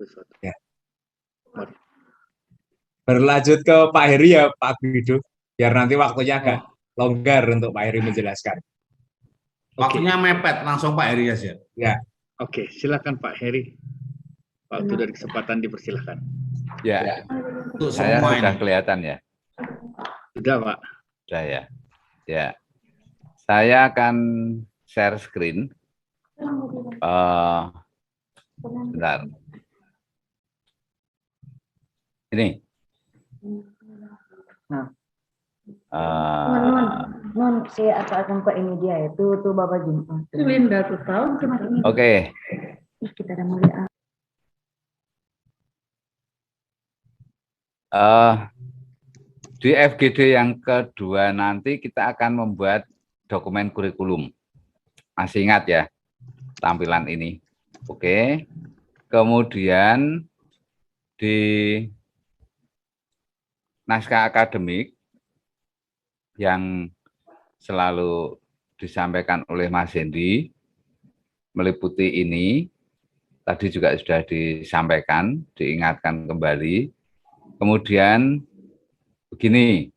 sesuatu. Ya. Berlanjut ke Pak Heri ya Pak Guido, biar nanti waktunya agak longgar untuk Pak Heri menjelaskan. Waktunya mepet, langsung Pak Heri aja. Ya. Oke, silakan Pak Heri. Waktu dan kesempatan dipersilahkan. Ya, Untuk saya semua sudah ini. kelihatan ya. Sudah Pak. Sudah ya. Ya, saya akan share screen. Bentar. Ini. Non saya akan ke ini dia itu tuh Bapak Jumat. Linda tuh tahu cuma ini. Oke. Kita ada mulai. Di FGD yang kedua nanti kita akan membuat dokumen kurikulum. Masih ingat ya tampilan ini. Oke. Kemudian di naskah akademik yang selalu disampaikan oleh Mas Hendy meliputi ini, tadi juga sudah disampaikan, diingatkan kembali. Kemudian begini,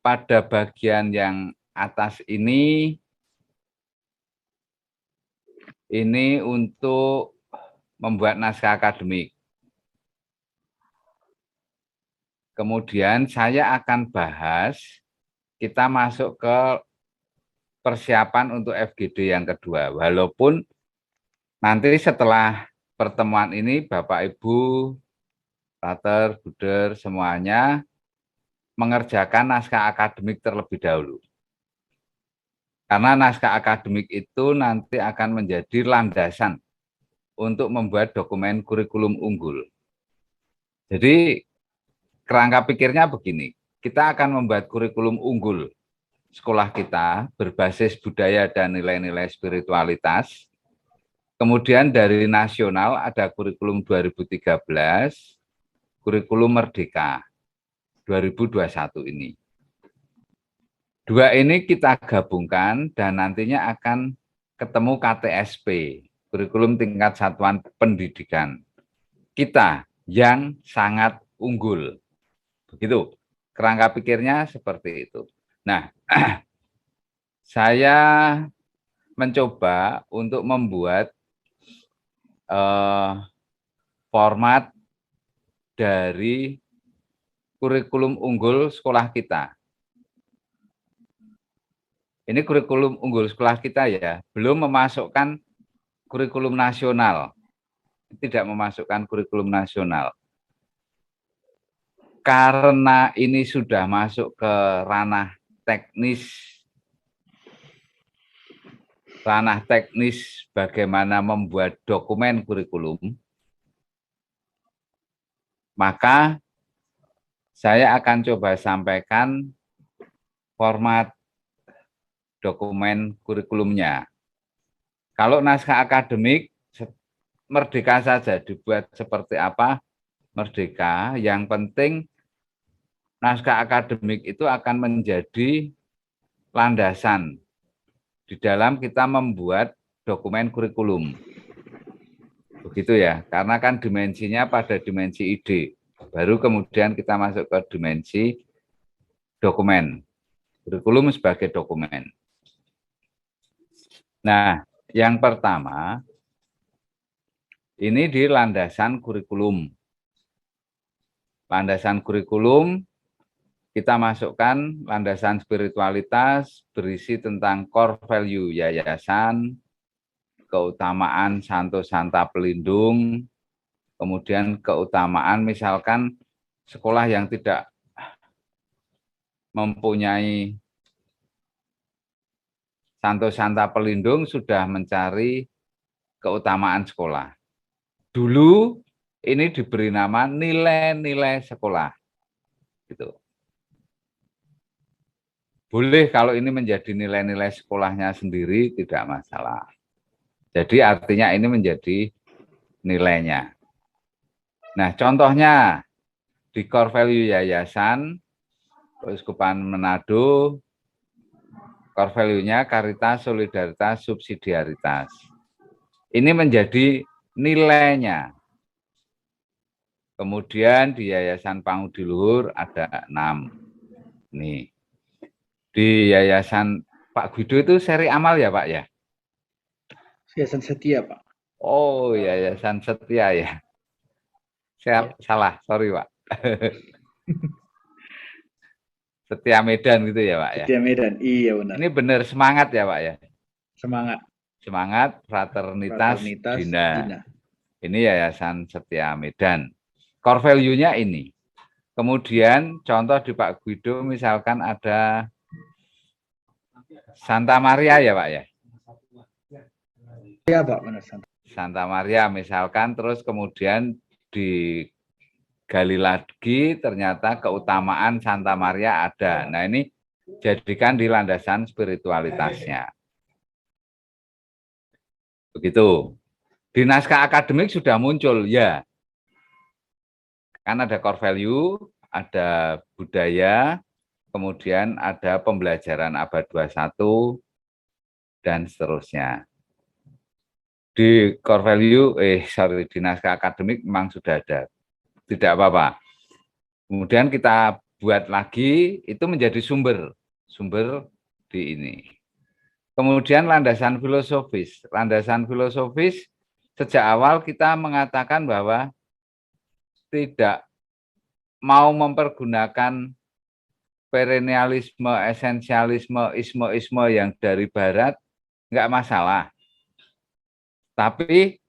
pada bagian yang atas ini untuk membuat naskah akademik. Kemudian saya akan bahas, kita masuk ke persiapan untuk FGD yang kedua. Walaupun nanti setelah pertemuan ini Bapak Ibu, Pater, Buder, semuanya mengerjakan naskah akademik terlebih dahulu. Karena naskah akademik itu nanti akan menjadi landasan untuk membuat dokumen kurikulum unggul. Jadi kerangka pikirnya begini, kita akan membuat kurikulum unggul sekolah kita berbasis budaya dan nilai-nilai spiritualitas. Kemudian dari nasional ada kurikulum 2013, kurikulum Merdeka 2021 ini. Dua ini kita gabungkan dan nantinya akan ketemu KTSP, kurikulum tingkat satuan pendidikan. Kita yang sangat unggul. Begitu, kerangka pikirnya seperti itu. Nah, saya mencoba untuk membuat format dari kurikulum unggul sekolah kita. Ini kurikulum unggul sekolah kita ya, belum memasukkan kurikulum nasional. Tidak memasukkan kurikulum nasional. Karena ini sudah masuk ke ranah teknis bagaimana membuat dokumen kurikulum, maka saya akan coba sampaikan format dokumen kurikulumnya. Kalau naskah akademik, merdeka saja dibuat seperti apa, merdeka. Yang penting naskah akademik itu akan menjadi landasan di dalam kita membuat dokumen kurikulum. Begitu ya, karena kan dimensinya pada dimensi ide. Baru kemudian kita masuk ke dimensi dokumen. Kurikulum sebagai dokumen. Nah, yang pertama, ini di landasan kurikulum. Landasan kurikulum, kita masukkan landasan spiritualitas, berisi tentang core value yayasan, keutamaan Santo Santa Pelindung, kemudian keutamaan misalkan sekolah yang tidak mempunyai Santo Santa Pelindung sudah mencari keutamaan sekolah. Dulu ini diberi nama nilai-nilai sekolah. Gitu. Boleh kalau ini menjadi nilai-nilai sekolahnya sendiri, tidak masalah. Jadi artinya ini menjadi nilainya. Nah, contohnya di core value yayasan, Keuskupan Manado, core value-nya karitas, solidaritas, subsidiaritas. Ini menjadi nilainya. Kemudian di Yayasan Pangudi Luhur ada 6. Nih. Di Yayasan Pak Guido itu seri amal ya Pak ya? Yayasan Setia, Pak. Oh, Yayasan Setia ya. Saya salah, sorry Pak. Setia Medan gitu ya Pak ya? Setia Medan, iya benar. Ini benar semangat ya Pak ya? Semangat. Semangat fraternitas Dina. Ini Yayasan Setia Medan. Core value-nya ini. Kemudian contoh di Pak Guido misalkan ada Santa Maria ya Pak ya? Iya Pak, benar. Santa Maria misalkan, terus kemudian digali lagi ternyata keutamaan Santa Maria ada. Nah ini jadikan di landasan spiritualitasnya. Begitu. Di naskah akademik sudah muncul, ya. Kan ada core value, ada budaya, kemudian ada pembelajaran abad 21, dan seterusnya. Di core value, di naskah akademik memang sudah ada. Tidak apa-apa. Kemudian kita buat lagi, itu menjadi sumber di ini. Kemudian landasan filosofis. Landasan filosofis, sejak awal kita mengatakan bahwa tidak mau mempergunakan perennialisme, esensialisme, isme yang dari barat, enggak masalah. Tapi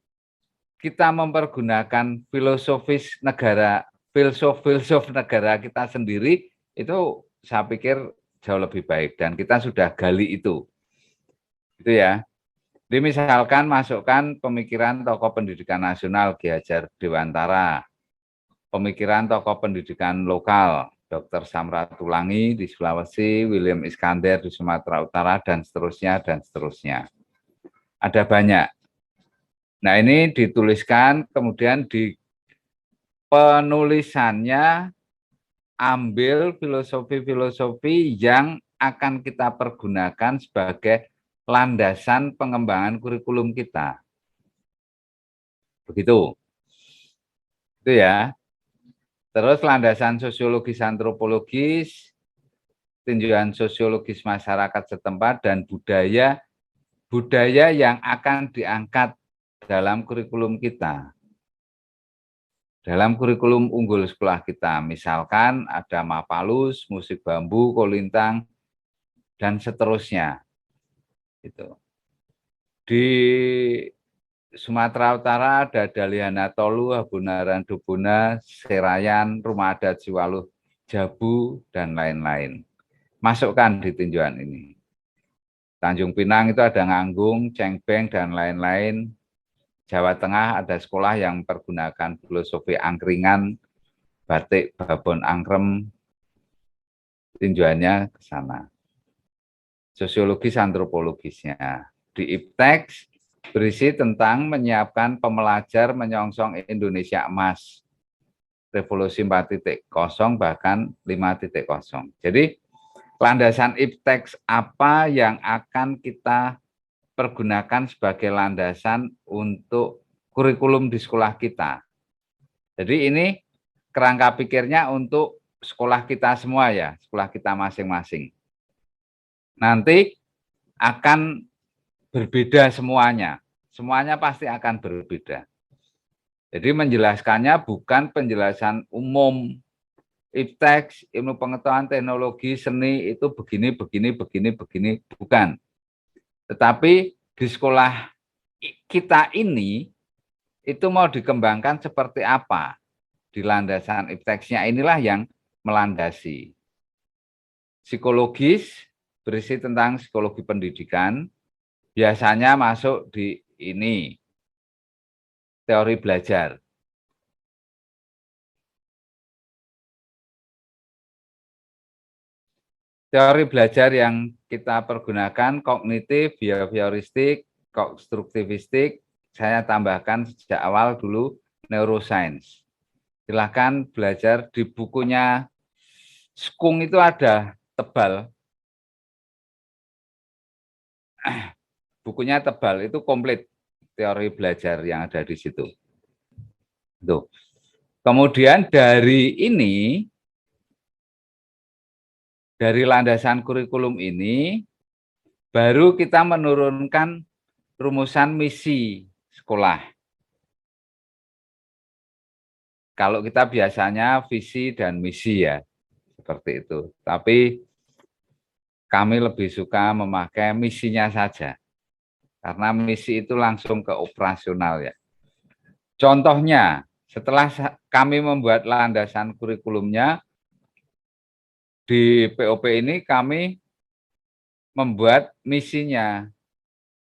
kita mempergunakan filosofis negara, filsuf negara kita sendiri, itu saya pikir jauh lebih baik. Dan kita sudah gali itu. Itu ya. Jadi misalkan masukkan pemikiran tokoh pendidikan nasional Ki Hajar Dewantara, pemikiran tokoh pendidikan lokal Dr. Samratulangi di Sulawesi, William Iskandar di Sumatera Utara, dan seterusnya, dan seterusnya. Ada banyak. Nah ini dituliskan, kemudian di penulisannya ambil filosofi-filosofi yang akan kita pergunakan sebagai landasan pengembangan kurikulum kita. Begitu. Itu ya. Terus landasan sosiologis antropologis, tinjauan sosiologis masyarakat setempat, dan budaya yang akan diangkat dalam kurikulum kita. Dalam kurikulum unggul sekolah kita, misalkan ada Mapalus, musik bambu, kolintang, dan seterusnya. Itu. Di Sumatera Utara ada Daliana Tolu, Habunaran Dubuna, Serayan, Rumah Adat Siwaluh, Jabu, dan lain-lain. Masukkan di tinjauan ini. Tanjung Pinang itu ada Nganggung, Cengbeng, dan lain-lain. Jawa Tengah ada sekolah yang mempergunakan filosofi angkringan, batik, babon angkrem, tinjauannya ke sana. Sosiologis antropologisnya. Di IPTEX berisi tentang menyiapkan pembelajar menyongsong Indonesia emas. Revolusi 4.0 bahkan 5.0. Jadi landasan IPTEX apa yang akan kita pergunakan sebagai landasan untuk kurikulum di sekolah kita. Jadi ini kerangka pikirnya untuk sekolah kita semua ya, sekolah kita masing-masing. Nanti akan berbeda semuanya. Semuanya pasti akan berbeda. Jadi menjelaskannya bukan penjelasan umum. IPTEX, ilmu pengetahuan teknologi, seni itu begini, bukan. Tetapi di sekolah kita ini, itu mau dikembangkan seperti apa? Di landasan IPTEX-nya inilah yang melandasi. Psikologis, berisi tentang psikologi pendidikan, biasanya masuk di ini, teori belajar. Teori belajar yang kita pergunakan kognitif, behavioristik, konstruktivistik, saya tambahkan sejak awal dulu neuroscience. Silahkan belajar di bukunya Skung itu ada tebal. bukunya tebal, itu komplit teori belajar yang ada di situ. Tuh. Kemudian dari ini, dari landasan kurikulum ini, baru kita menurunkan rumusan misi sekolah. Kalau kita biasanya visi dan misi ya, seperti itu. Tapi kami lebih suka memakai misinya saja. Karena misi itu langsung ke operasional ya. Contohnya, setelah kami membuat landasan kurikulumnya, di POP ini kami membuat misinya,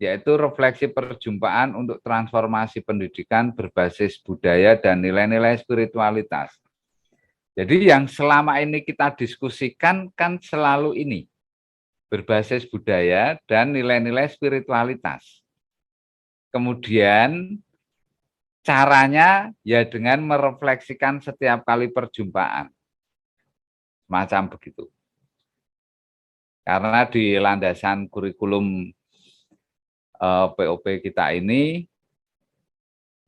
yaitu refleksi perjumpaan untuk transformasi pendidikan berbasis budaya dan nilai-nilai spiritualitas. Jadi yang selama ini kita diskusikan kan selalu ini, berbasis budaya dan nilai-nilai spiritualitas. Kemudian caranya ya dengan merefleksikan setiap kali perjumpaan. Semacam begitu. Karena di landasan kurikulum POP kita ini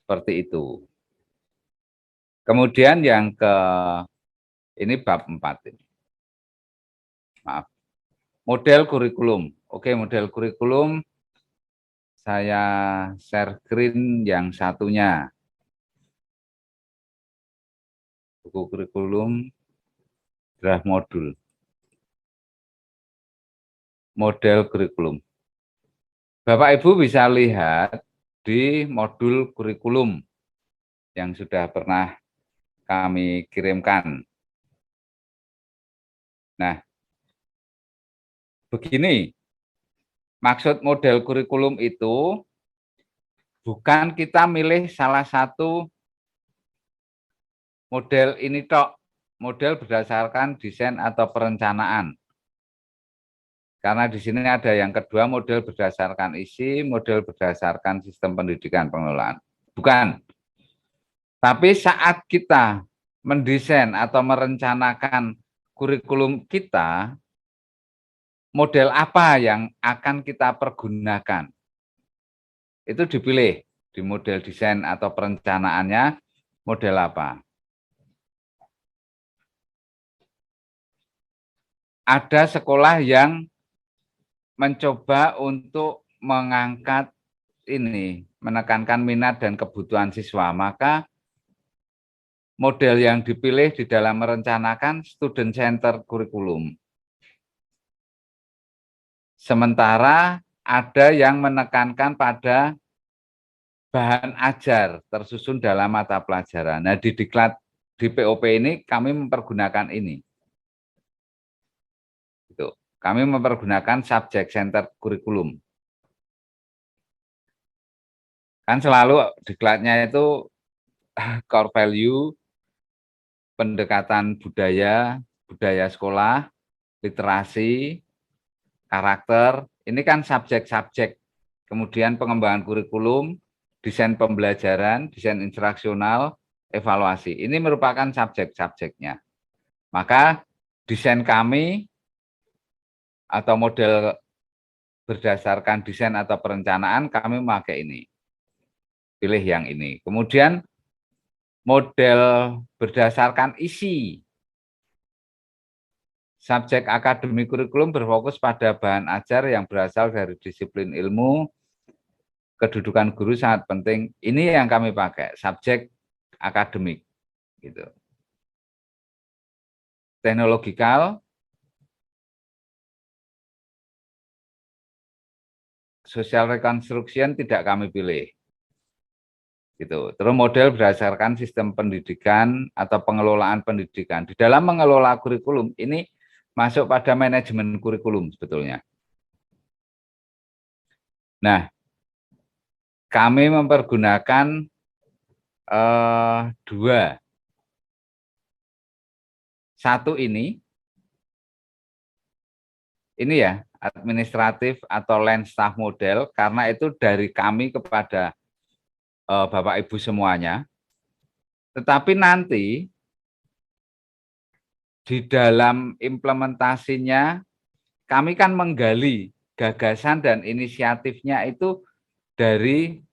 seperti itu. Kemudian yang ini bab 4 ini. Maaf. Model kurikulum. Oke, model kurikulum saya share screen yang satunya. Buku kurikulum draft modul. Model kurikulum. Bapak Ibu bisa lihat di modul kurikulum yang sudah pernah kami kirimkan. Nah, begini, maksud model kurikulum itu bukan kita milih salah satu model ini tok, model berdasarkan desain atau perencanaan. Karena di sini ada yang kedua, model berdasarkan isi, model berdasarkan sistem pendidikan pengelolaan. Bukan. Tapi saat kita mendesain atau merencanakan kurikulum kita, model apa yang akan kita pergunakan? Itu dipilih di model desain atau perencanaannya, model apa. Ada sekolah yang mencoba untuk mengangkat ini, menekankan minat dan kebutuhan siswa, maka model yang dipilih di dalam merencanakan student center kurikulum. Sementara ada yang menekankan pada bahan ajar tersusun dalam mata pelajaran. Nah, di diklat di POP ini kami mempergunakan ini. Itu. Kami mempergunakan subject center kurikulum. Kan selalu diklatnya itu core value, pendekatan budaya, budaya sekolah, literasi, karakter, ini kan subjek-subjek. Kemudian pengembangan kurikulum, desain pembelajaran, desain instruksional, evaluasi. Ini merupakan subjek-subjeknya. Maka desain kami atau model berdasarkan desain atau perencanaan, kami memakai ini. Pilih yang ini. Kemudian model berdasarkan isi. Subjek akademik kurikulum berfokus pada bahan ajar yang berasal dari disiplin ilmu, kedudukan guru sangat penting. Ini yang kami pakai, subjek akademik. Gitu. Teknologikal, social reconstruction tidak kami pilih. Gitu. Terus model berdasarkan sistem pendidikan atau pengelolaan pendidikan. Di dalam mengelola kurikulum ini masuk pada manajemen kurikulum sebetulnya. Nah, kami mempergunakan dua. Satu ini ya, administratif atau land staff model, karena itu dari kami kepada Bapak Ibu semuanya. Tetapi nanti di dalam implementasinya kami kan menggali gagasan dan inisiatifnya itu dari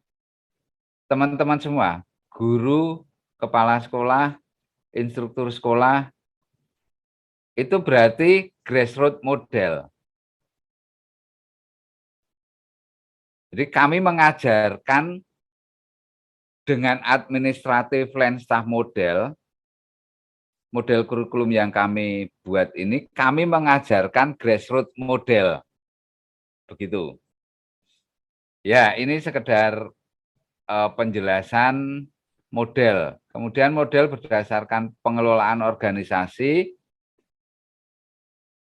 teman-teman semua, guru, kepala sekolah, instruktur sekolah, itu berarti grassroots model. Jadi kami mengajarkan dengan administratif land staff model kurikulum yang kami buat ini, kami mengajarkan grassroots model. Begitu. Ya, ini sekedar penjelasan model. Kemudian model berdasarkan pengelolaan organisasi,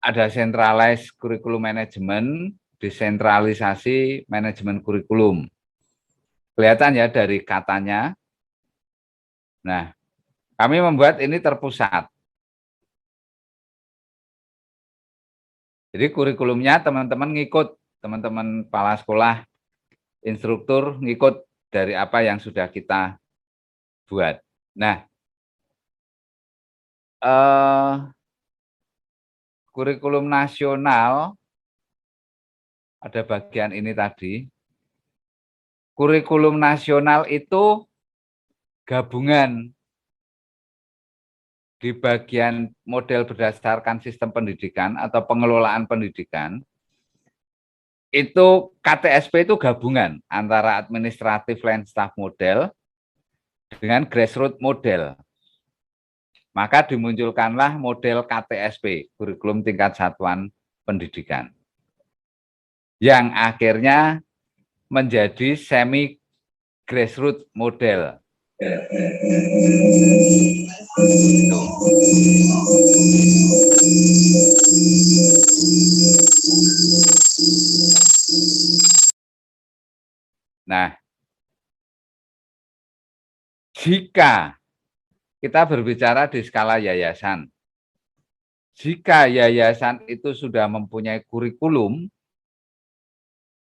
ada centralized curriculum management, desentralisasi manajemen kurikulum. Kelihatan ya dari katanya. Nah, kami membuat ini terpusat. Jadi kurikulumnya teman-teman ngikut, teman-teman kepala sekolah, instruktur ngikut dari apa yang sudah kita buat. Nah, kurikulum nasional, ada bagian ini tadi. Kurikulum nasional itu gabungan di bagian model berdasarkan sistem pendidikan atau pengelolaan pendidikan, itu KTSP itu gabungan antara administratif land staff model dengan grassroots model. Maka dimunculkanlah model KTSP, kurikulum tingkat satuan pendidikan, yang akhirnya menjadi semi grassroots model. Nah, jika kita berbicara di skala yayasan, jika yayasan itu sudah mempunyai kurikulum,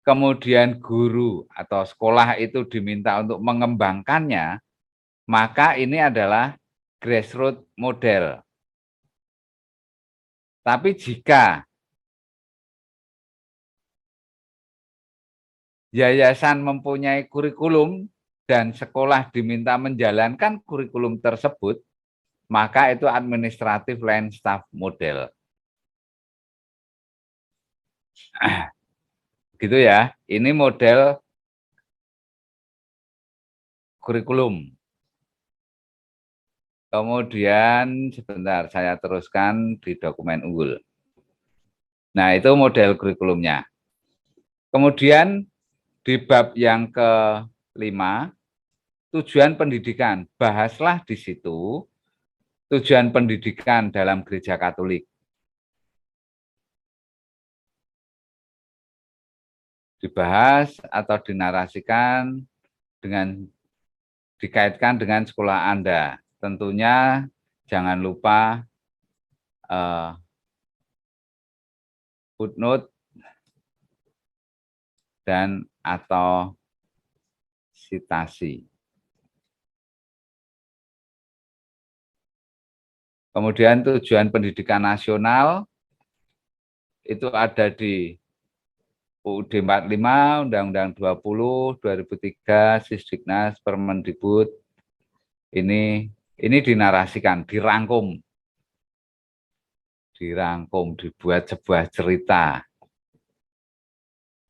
kemudian guru atau sekolah itu diminta untuk mengembangkannya, maka ini adalah grassroots model. Tapi jika yayasan mempunyai kurikulum dan sekolah diminta menjalankan kurikulum tersebut, maka itu administratif land staff model. Gitu ya, ini model kurikulum. Kemudian sebentar saya teruskan di dokumen unggul. Nah, itu model kurikulumnya. Kemudian di bab yang ke-5, tujuan pendidikan. Bahaslah di situ tujuan pendidikan dalam Gereja Katolik. Dibahas atau dinarasikan dengan dikaitkan dengan sekolah Anda. Tentunya jangan lupa footnote dan atau sitasi. Kemudian tujuan pendidikan nasional itu ada di UUD 45, Undang-Undang 20, 2003, Sisdiknas, Permendikbud. Ini dinarasikan, dirangkum, dibuat sebuah cerita.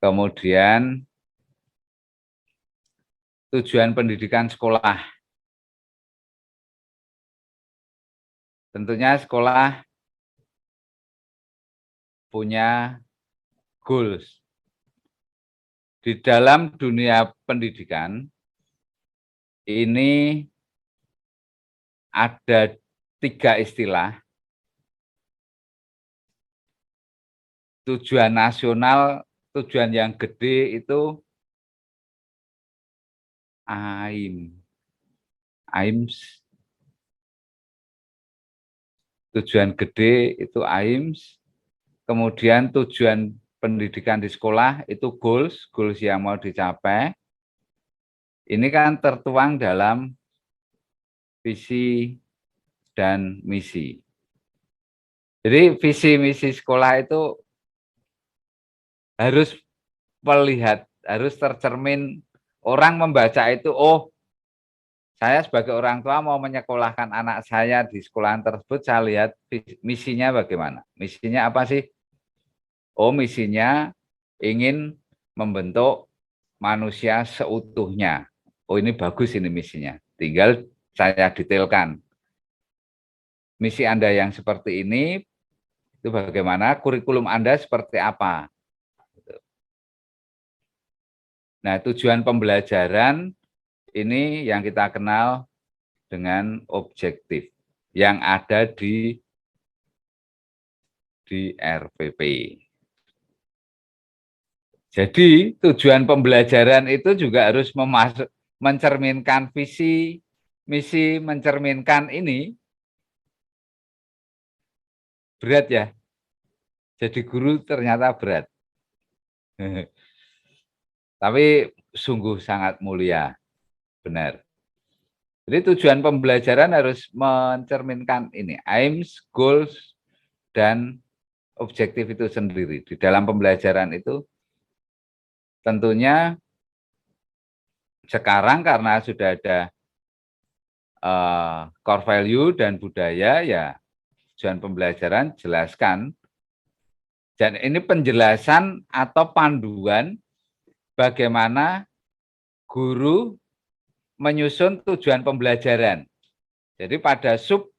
Kemudian tujuan pendidikan sekolah. Tentunya sekolah punya goals. Di dalam dunia pendidikan, ini ada 3 istilah. Tujuan nasional, tujuan yang gede itu AIMS. Tujuan gede itu AIMS. Kemudian tujuan pendidikan di sekolah itu goals yang mau dicapai. Ini kan tertuang dalam visi dan misi. Jadi visi misi sekolah itu harus melihat, harus tercermin. Orang membaca itu, oh, saya sebagai orang tua mau menyekolahkan anak saya di sekolahan tersebut, saya lihat misinya bagaimana. Misinya apa sih? Oh, misinya ingin membentuk manusia seutuhnya. Oh, ini bagus ini misinya. Tinggal saya detailkan. Misi Anda yang seperti ini, itu bagaimana, kurikulum Anda seperti apa. Nah, tujuan pembelajaran ini yang kita kenal dengan objektif yang ada di RPP. Jadi tujuan pembelajaran itu juga harus mencerminkan visi, misi, mencerminkan ini. Berat ya, jadi guru ternyata berat. Tapi sungguh sangat mulia, benar. Jadi tujuan pembelajaran harus mencerminkan ini, aims, goals, dan objektif itu sendiri. Di dalam pembelajaran itu tentunya sekarang karena sudah ada core value dan budaya, ya tujuan pembelajaran jelaskan. Dan ini penjelasan atau panduan bagaimana guru menyusun tujuan pembelajaran. Jadi pada sub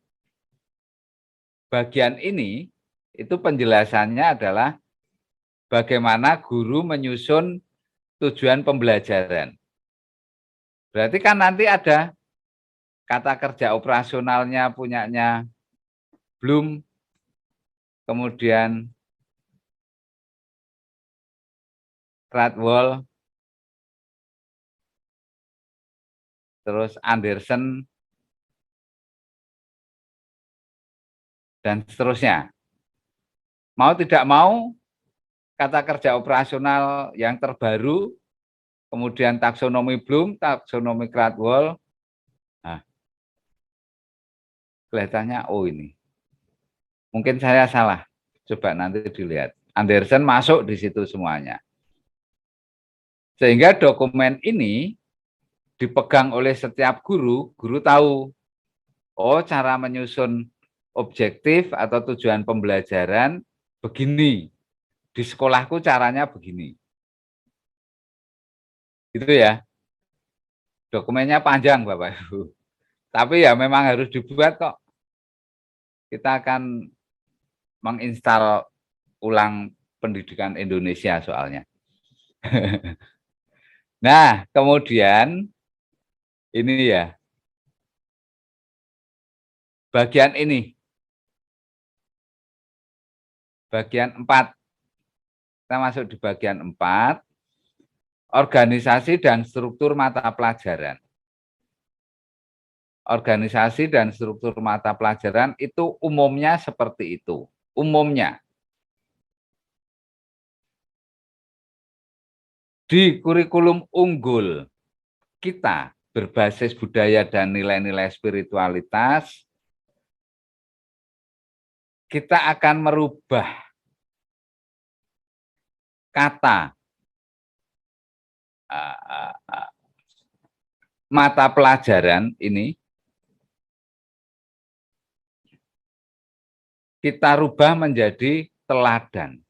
bagian ini, itu penjelasannya adalah bagaimana guru menyusun tujuan pembelajaran. Berarti kan nanti ada kata kerja operasionalnya punyanya Bloom, kemudian Cradwell, terus Anderson, dan seterusnya. Mau tidak mau, kata kerja operasional yang terbaru, kemudian taksonomi Bloom, taksonomi Cradwell, nah, kelihatannya, oh ini. Mungkin saya salah, coba nanti dilihat. Anderson masuk di situ semuanya. Sehingga dokumen ini dipegang oleh setiap guru, guru tahu, oh cara menyusun objektif atau tujuan pembelajaran begini, di sekolahku caranya begini. Itu ya, dokumennya panjang Bapak Ibu, tapi ya memang harus dibuat kok. Kita akan menginstal ulang pendidikan Indonesia soalnya. Nah, kemudian ini ya, bagian ini, bagian 4, kita masuk di bagian 4, organisasi dan struktur mata pelajaran. Organisasi dan struktur mata pelajaran itu umumnya seperti itu, umumnya. Di kurikulum unggul kita berbasis budaya dan nilai-nilai spiritualitas, kita akan merubah kata mata pelajaran ini, kita rubah menjadi teladan.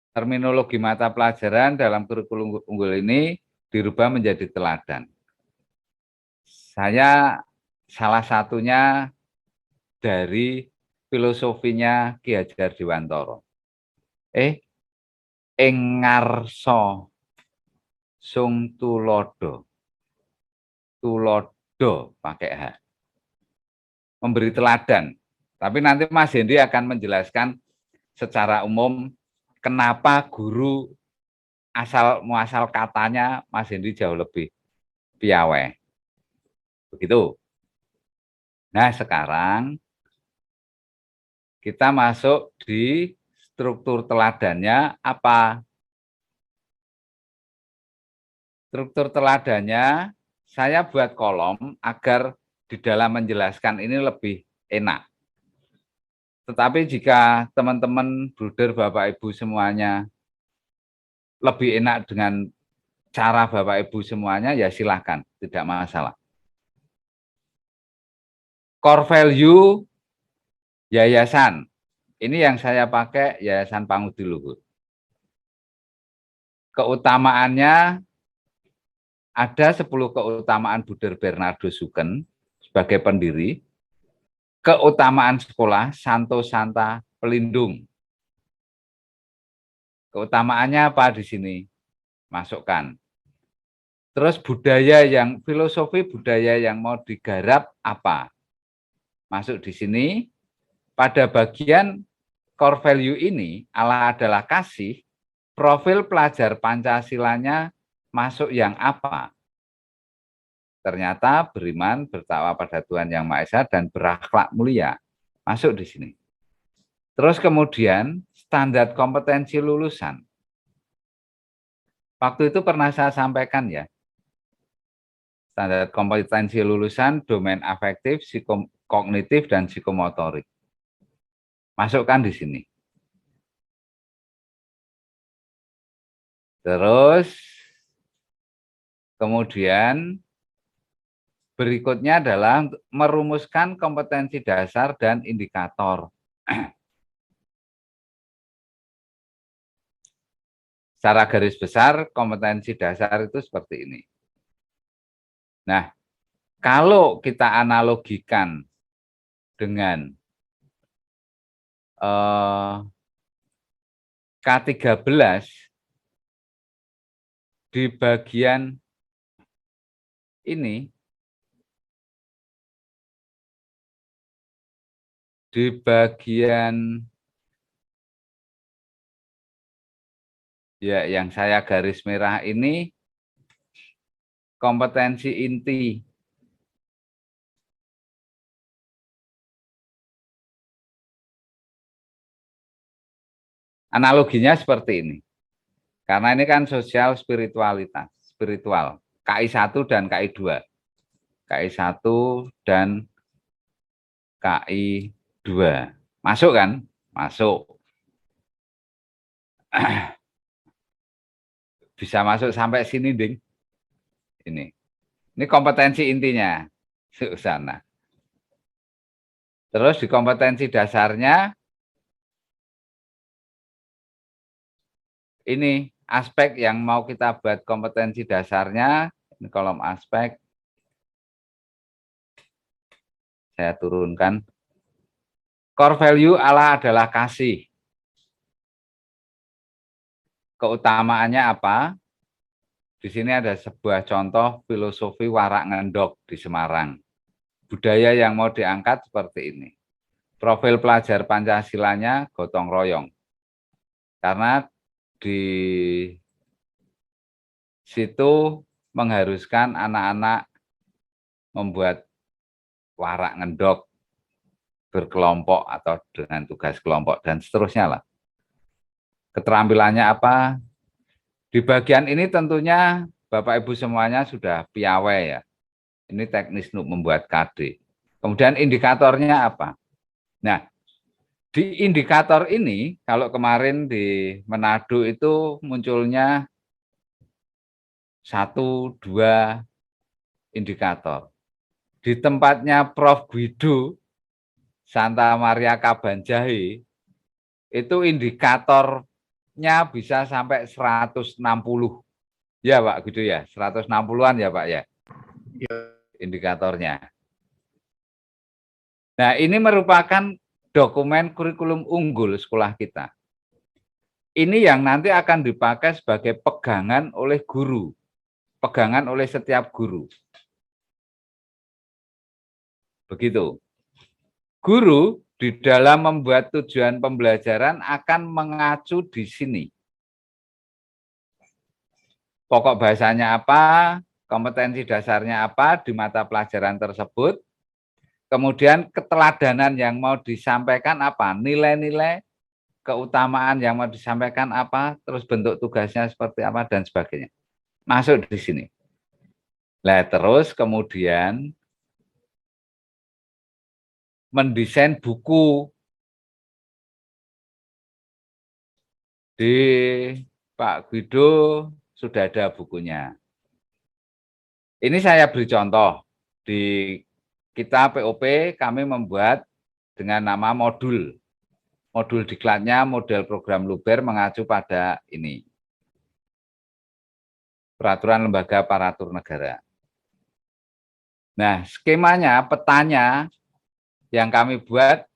Terminologi mata pelajaran dalam kurikulum unggul ini dirubah menjadi teladan. Saya salah satunya dari filosofinya Ki Hajar Dewantara. Ing ngarsa sung tulodo. Tulodo pakai H. Memberi teladan. Tapi nanti Mas Hendy akan menjelaskan secara umum kenapa guru asal muasal katanya Mas Hendy jauh lebih piawai. Begitu. Nah, sekarang kita masuk di struktur teladannya apa? Struktur teladannya saya buat kolom agar di dalam menjelaskan ini lebih enak. Tetapi jika teman-teman, bruder, Bapak, Ibu semuanya lebih enak dengan cara Bapak Ibu semuanya, ya silahkan, tidak masalah. Core value yayasan. Ini yang saya pakai Yayasan Pangudi Luhur. Keutamaannya ada 10 keutamaan Buder Bernardo Suken sebagai pendiri. Keutamaan sekolah Santo Santa Pelindung. Keutamaannya apa di sini? Masukkan. Terus filosofi budaya yang mau digarap apa? Masuk di sini. Pada bagian core value ini, Allah adalah kasih, profil pelajar Pancasilanya masuk yang apa? Ternyata beriman, bertakwa pada Tuhan Yang Maha Esa, dan berakhlak mulia. Masuk di sini. Terus kemudian standar kompetensi lulusan. Waktu itu pernah saya sampaikan ya. Standar kompetensi lulusan, domain afektif, psikokognitif, dan psikomotorik. Masukkan di sini. Terus kemudian berikutnya adalah merumuskan kompetensi dasar dan indikator. Secara garis besar, kompetensi dasar itu seperti ini. Nah, kalau kita analogikan dengan K13 di bagian ini, di bagian ya yang saya garis merah ini kompetensi inti. Analoginya seperti ini. Karena ini kan sosial spiritual, KI1 dan KI2. KI1 dan KI2. Masuk kan? Masuk. Bisa masuk sampai sini, Ding. Ini kompetensi intinya. Sana. Terus di kompetensi dasarnya, ini aspek yang mau kita buat kompetensi dasarnya, ini kolom aspek. Saya turunkan. Core value Allah adalah kasih. Keutamaannya apa? Di sini ada sebuah contoh filosofi warak ngendok di Semarang. Budaya yang mau diangkat seperti ini. Profil pelajar Pancasilanya gotong royong. Karena di situ mengharuskan anak-anak membuat warak ngendok berkelompok atau dengan tugas kelompok dan seterusnya lah. Keterampilannya apa? Di bagian ini tentunya Bapak Ibu semuanya sudah piawai ya. Ini teknis untuk membuat KD. Kemudian indikatornya apa? Nah, di indikator ini, kalau kemarin di Manado itu munculnya 1, 2 indikator. Di tempatnya Prof. Guido, Santa Maria Kabanjahe, itu indikatornya bisa sampai 160. Ya Pak Guido ya, 160-an ya Pak ya? Indikatornya. Nah, ini merupakan dokumen kurikulum unggul sekolah kita. Ini yang nanti akan dipakai sebagai pegangan oleh guru, pegangan oleh setiap guru. Begitu. Guru di dalam membuat tujuan pembelajaran akan mengacu di sini. Pokok bahasanya apa, kompetensi dasarnya apa di mata pelajaran tersebut, kemudian keteladanan yang mau disampaikan apa, nilai-nilai, keutamaan yang mau disampaikan apa, terus bentuk tugasnya seperti apa, dan sebagainya. Masuk di sini. Nah, terus kemudian mendesain buku di Pak Guido sudah ada bukunya. Ini saya beri contoh. Di kita POP kami membuat dengan nama modul. Modul diklatnya model program Luber mengacu pada ini. Peraturan Lembaga Aparatur Negara. Nah, skemanya, petanya yang kami buat,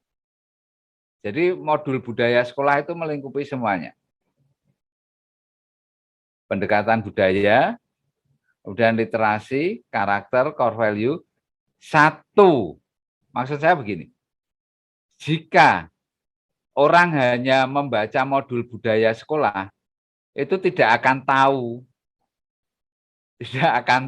jadi modul budaya sekolah itu melingkupi semuanya. Pendekatan budaya, kemudian literasi, karakter, core value. Satu, maksud saya begini, jika orang hanya membaca modul budaya sekolah, itu tidak akan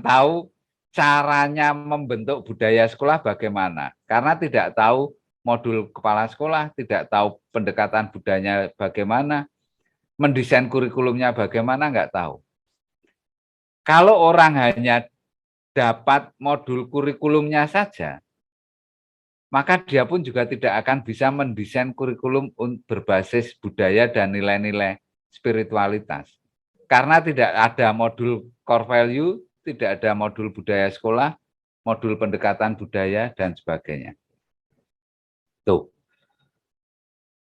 tahu caranya membentuk budaya sekolah bagaimana. Karena tidak tahu modul kepala sekolah, tidak tahu pendekatan budayanya bagaimana, mendesain kurikulumnya bagaimana, nggak tahu. Kalau orang hanya dapat modul kurikulumnya saja, maka dia pun juga tidak akan bisa mendesain kurikulum berbasis budaya dan nilai-nilai spiritualitas. Karena tidak ada modul core value, tidak ada modul budaya sekolah, modul pendekatan budaya, dan sebagainya. Tuh.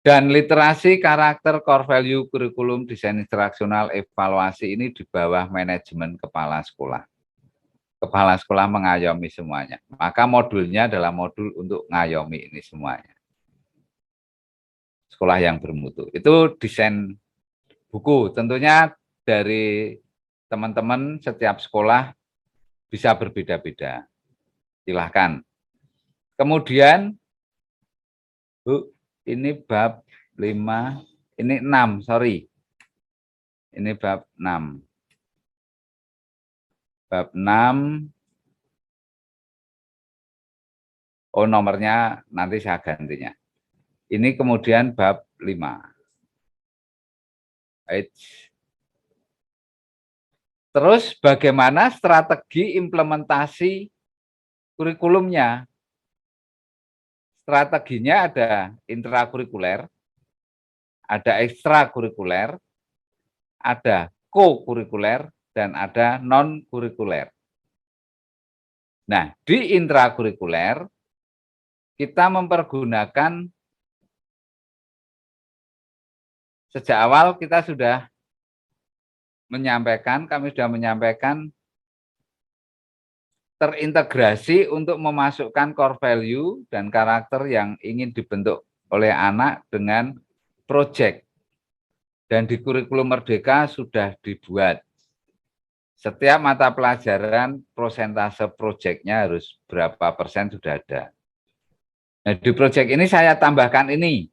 Dan literasi, karakter, core value, kurikulum, desain instruksional, evaluasi ini di bawah manajemen kepala sekolah. Kepala sekolah mengayomi semuanya. Maka modulnya adalah modul untuk ngayomi ini semuanya. Sekolah yang bermutu. Itu desain buku. Tentunya dari teman-teman setiap sekolah bisa berbeda-beda. Silahkan. Kemudian, Bu, ini bab 5, ini 6, sorry. Ini bab 6. Bab 6. Oh, nomornya nanti saya gantinya. Ini kemudian bab 5. Terus bagaimana strategi implementasi kurikulumnya? Strateginya ada intrakurikuler, ada ekstrakurikuler, ada co-kurikuler, dan ada non-kurikuler. Nah, di intrakurikuler, kita mempergunakan, sejak awal kita sudah menyampaikan, kami sudah menyampaikan terintegrasi untuk memasukkan core value dan karakter yang ingin dibentuk oleh anak dengan proyek. Dan di kurikulum Merdeka sudah dibuat. Setiap mata pelajaran prosentase proyeknya harus berapa persen sudah ada. Nah, di proyek ini saya tambahkan ini,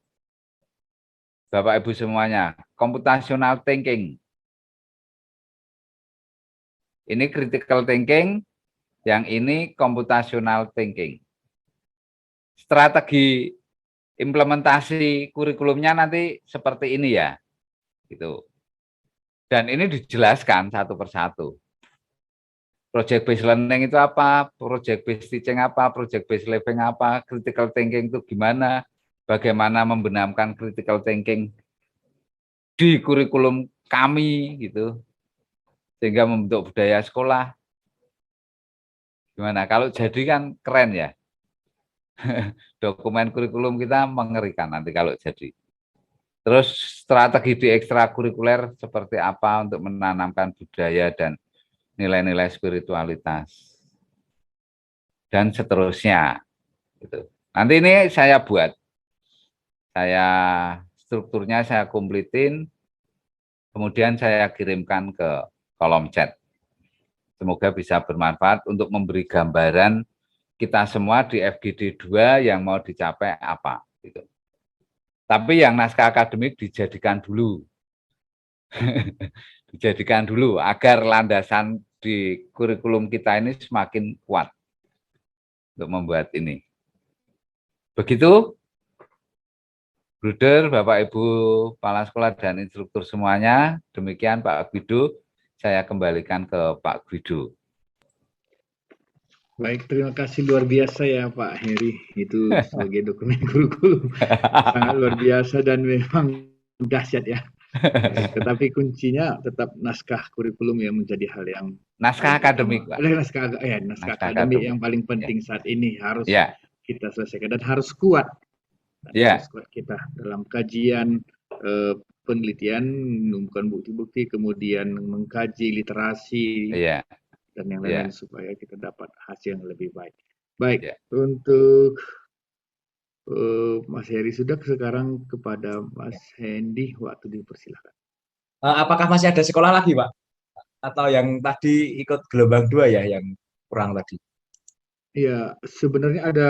Bapak Ibu semuanya, computational thinking. Ini critical thinking, yang ini computational thinking. Strategi implementasi kurikulumnya nanti seperti ini ya, gitu. Dan ini dijelaskan satu persatu. Project based learning itu apa, project based teaching apa, project based living apa, critical thinking itu gimana, bagaimana membenamkan critical thinking di kurikulum kami, gitu. Sehingga membentuk budaya sekolah. Gimana? Kalau jadi kan keren ya. Dokumen kurikulum kita mengerikan nanti kalau jadi. Terus strategi di ekstrakurikuler seperti apa untuk menanamkan budaya dan nilai-nilai spiritualitas. Dan seterusnya. Gitu. Nanti ini saya buat. Strukturnya saya komplitin, kemudian saya kirimkan ke kolom chat. Semoga bisa bermanfaat untuk memberi gambaran kita semua di FGD 2 yang mau dicapai apa. Gitu. Tapi yang naskah akademik dijadikan dulu. Dijadikan dulu agar landasan di kurikulum kita ini semakin kuat untuk membuat ini. Begitu, Bruder, Bapak Ibu Kepala Sekolah dan instruktur semuanya. Demikian Pak Guido. Saya kembalikan ke Pak Guido. Baik, terima kasih luar biasa ya Pak Heri. Itu sebagai dokumen kurikulum sangat luar biasa dan memang dahsyat ya. Tetapi kuncinya tetap naskah kurikulum yang menjadi hal yang Naskah akademik, utama. Pak. Naskah Naskah akademik akademik. yang paling penting saat ini harus Ya, kita selesaikan dan harus kuat. ya, Harus kuat kita dalam kajian penelitian, menemukan bukti-bukti, kemudian mengkaji literasi ya, dan yang ya, lain-lain supaya kita dapat hasil yang lebih baik. Baik, ya. untuk Mas Heri sudah, sekarang kepada Mas Hendy waktu dipersilakan. Apakah masih ada sekolah lagi, Pak? Atau yang tadi ikut gelombang 2 ya, yang kurang tadi? Ya, sebenarnya ada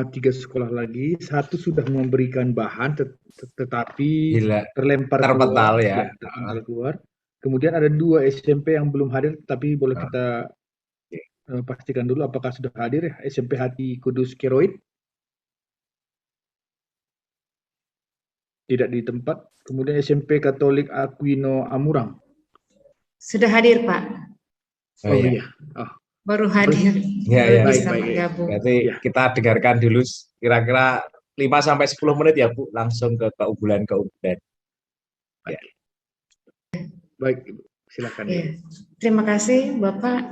3 sekolah lagi. Satu sudah memberikan bahan, tetapi Gila, terlempar terpental keluar. ya. Terlempar keluar. Kemudian ada 2 SMP yang belum hadir, tapi boleh kita pastikan dulu apakah sudah hadir ya. SMP Hati Kudus Keroid. Tidak di tempat. Kemudian SMP Katolik Aquino Amurang. Sudah hadir, Pak. Oh iya. Oh, Baru hadir. Ya, Baru ya. bisa Baik. bergabung. Berarti Ya. kita dengarkan dulu kira-kira 5-10 menit ya, Bu, langsung ke keunggulan-keunggulan. Ya. Baik, Ibu. Silakan. Ya. Terima kasih Bapak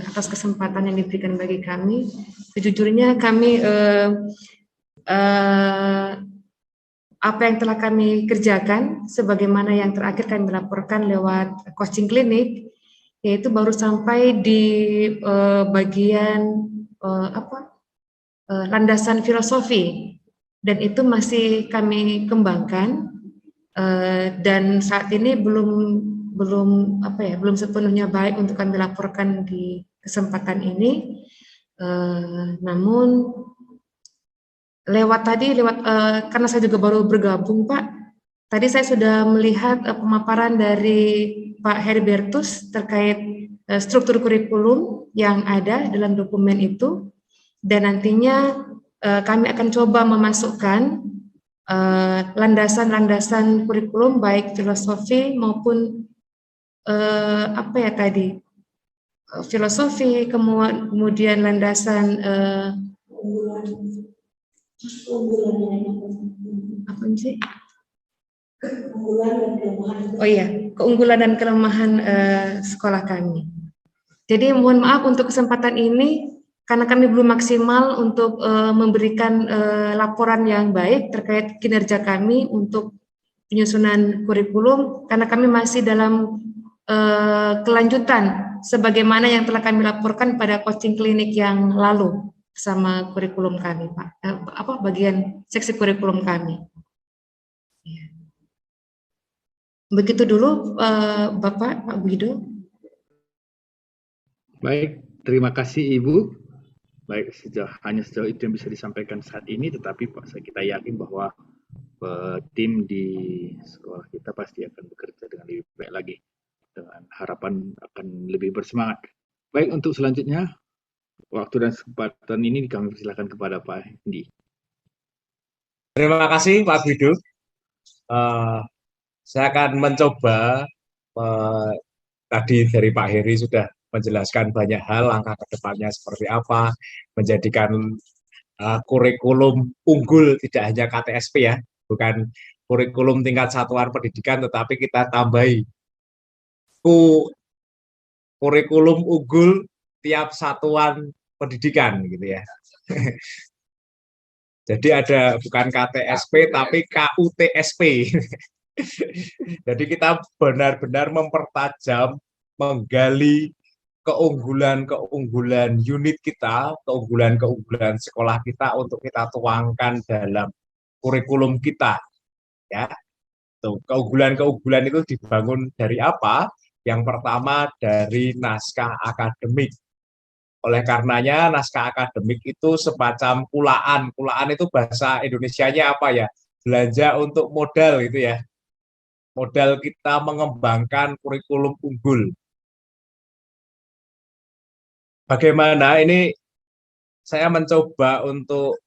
atas kesempatan yang diberikan bagi kami. Sejujurnya kami apa yang telah kami kerjakan, sebagaimana yang terakhir kami laporkan lewat coaching klinik, yaitu baru sampai di bagian landasan filosofi, dan itu masih kami kembangkan, dan saat ini belum sepenuhnya baik untuk kami laporkan di kesempatan ini. Namun karena saya juga baru bergabung, Pak. Tadi saya sudah melihat pemaparan dari Pak Heribertus terkait struktur kurikulum yang ada dalam dokumen itu, dan nantinya kami akan coba memasukkan landasan-landasan kurikulum baik filosofi maupun filosofi, kemudian landasan keunggulan dan kelemahan sekolah kami. Jadi mohon maaf untuk kesempatan ini karena kami belum maksimal untuk memberikan laporan yang baik terkait kinerja kami untuk penyusunan kurikulum, karena kami masih dalam kelanjutan sebagaimana yang telah kami laporkan pada coaching klinik yang lalu sama kurikulum kami, Pak. Bagian seksi kurikulum kami. Begitu dulu, Bapak, Pak Guido. Baik, terima kasih Ibu. Baik, hanya sejauh itu yang bisa disampaikan saat ini, tetapi kita yakin bahwa tim di sekolah kita pasti akan bekerja dengan lebih baik lagi, dengan harapan akan lebih bersemangat. Baik, untuk selanjutnya, waktu dan kesempatan ini kami persilakan kepada Pak Hendy. Terima kasih Pak Guido. Saya akan mencoba, tadi dari Pak Heri sudah menjelaskan banyak hal, langkah ke depannya seperti apa, menjadikan kurikulum unggul tidak hanya KTSP ya, bukan kurikulum tingkat satuan pendidikan, tetapi kita tambahi kurikulum unggul tiap satuan pendidikan gitu ya. Jadi ada bukan KTSP tapi KUTSP. Jadi kita benar-benar mempertajam, menggali keunggulan-keunggulan unit kita, keunggulan-keunggulan sekolah kita untuk kita tuangkan dalam kurikulum kita. Ya, keunggulan-keunggulan itu dibangun dari apa? Yang pertama dari naskah akademik. Oleh karenanya naskah akademik itu semacam kulaan. Kulaan itu bahasa Indonesianya apa ya? Belanja untuk modal gitu ya. Modal kita mengembangkan kurikulum unggul. Bagaimana ini saya mencoba untuk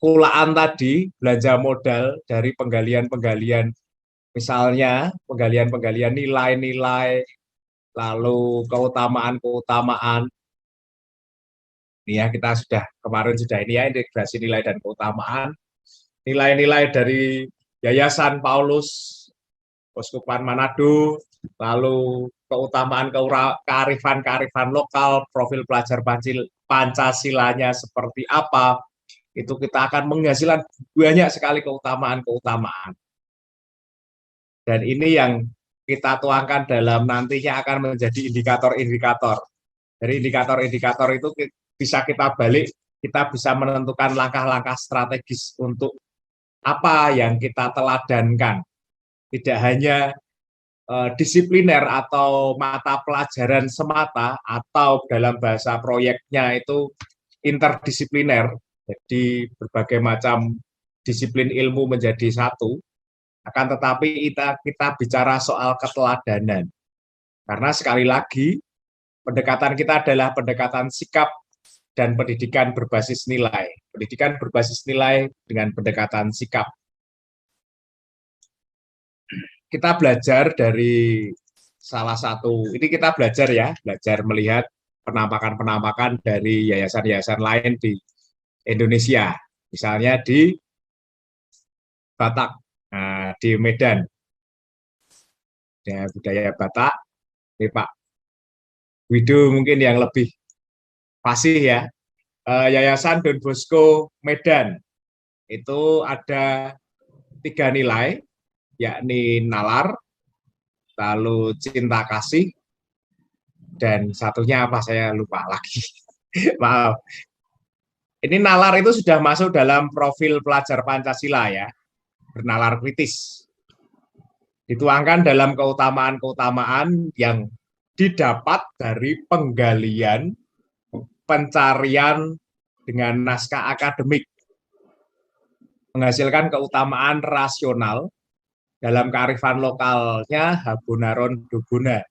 kulaan tadi, belanja modal dari penggalian-penggalian, misalnya penggalian-penggalian nilai-nilai, lalu keutamaan-keutamaan. Ini ya, kita kemarin sudah ini ya, integrasi nilai dan keutamaan. Nilai-nilai dari Yayasan Paulus, Uskupan Manado, lalu kearifan-kearifan lokal, profil pelajar Pancasilanya seperti apa, itu kita akan menghasilkan banyak sekali keutamaan-keutamaan. Dan ini yang kita tuangkan dalam nantinya akan menjadi indikator-indikator. Dari indikator-indikator itu bisa kita balik, kita bisa menentukan langkah-langkah strategis untuk apa yang kita teladankan. Tidak hanya disipliner atau mata pelajaran semata, atau dalam bahasa proyeknya itu interdisipliner, jadi berbagai macam disiplin ilmu menjadi satu, akan tetapi kita bicara soal keteladanan. Karena sekali lagi, pendekatan kita adalah pendekatan sikap dan pendidikan berbasis nilai. Pendidikan berbasis nilai dengan pendekatan sikap. Kita belajar dari salah satu, ini kita belajar ya, belajar melihat penampakan-penampakan dari yayasan-yayasan lain di Indonesia. Misalnya di Batak, nah, di Medan. Ya, budaya Batak, ini Pak Wido mungkin yang lebih fasih ya. Yayasan Don Bosco Medan, itu ada 3 nilai, yakni nalar, lalu cinta kasih, dan satunya apa saya lupa lagi. Maaf. Ini nalar itu sudah masuk dalam profil pelajar Pancasila ya, bernalar kritis. Dituangkan dalam keutamaan-keutamaan yang didapat dari penggalian, pencarian dengan naskah akademik, menghasilkan keutamaan rasional dalam kearifan lokalnya Habonaron Dogona.